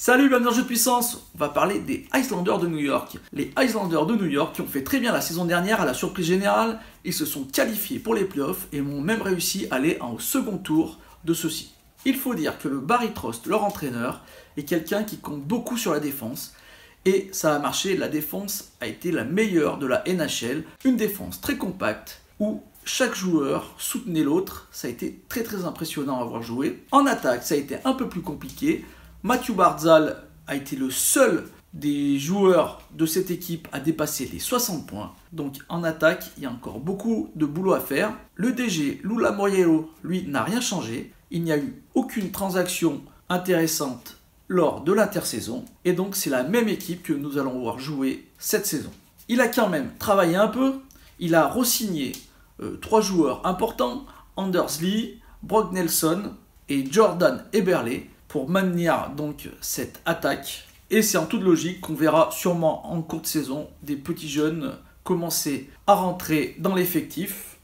Salut, bienvenue dans Jeu de Puissance. On va parler des Islanders de New York. Les Islanders de New York qui ont fait très bien la saison dernière à la surprise générale, ils se sont qualifiés pour les playoffs et ont même réussi à aller au second tour de ceux-ci. Il faut dire que le Barry Trotz, leur entraîneur, est quelqu'un qui compte beaucoup sur la défense et ça a marché. La défense a été la meilleure de la NHL, une défense très compacte où chaque joueur soutenait l'autre. Ça a été très impressionnant à voir jouer. En attaque, ça a été un peu plus compliqué. Matthew Barzal a été le seul des joueurs de cette équipe à dépasser les 60 points. Donc en attaque, il y a encore beaucoup de boulot à faire. Le DG, Lou Lamoriello, lui, n'a rien changé. Il n'y a eu aucune transaction intéressante lors de l'intersaison. Et donc c'est la même équipe que nous allons voir jouer cette saison. Il a quand même travaillé un peu. Il a re-signé 3 joueurs importants, Anders Lee, Brock Nelson et Jordan Eberle, pour maintenir donc cette attaque. Et c'est en toute logique qu'on verra sûrement en cours de saison des petits jeunes commencer à rentrer dans l'effectif.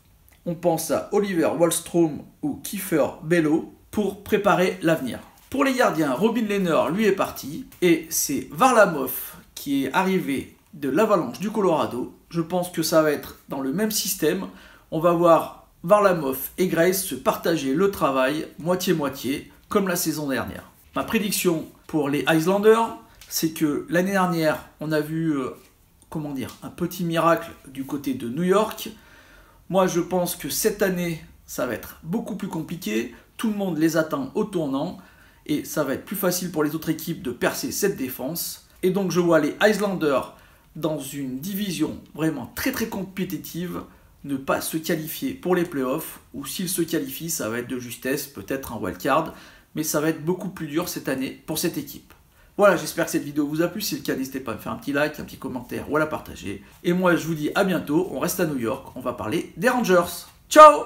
On pense à Oliver Wahlstrom ou Kiefer Bello pour préparer l'avenir. Pour les gardiens, Robin Lehner, lui, est parti. Et c'est Varlamov qui est arrivé de l'Avalanche du Colorado. Je pense que ça va être dans le même système. On va voir Varlamov et Grace se partager le travail moitié-moitié, comme la saison dernière. Ma prédiction pour les Islanders, c'est que l'année dernière, on a vu un petit miracle du côté de New York. Moi, je pense que cette année, ça va être beaucoup plus compliqué. Tout le monde les attend au tournant et ça va être plus facile pour les autres équipes de percer cette défense. Et donc, je vois les Islanders dans une division vraiment très compétitive ne pas se qualifier pour les playoffs, ou s'ils se qualifient, ça va être de justesse, peut-être un wildcard, mais ça va être beaucoup plus dur cette année pour cette équipe. Voilà, j'espère que cette vidéo vous a plu. Si c'est le cas, n'hésitez pas à me faire un petit like, un petit commentaire ou à la partager. Et moi, je vous dis à bientôt. On reste à New York. On va parler des Rangers. Ciao!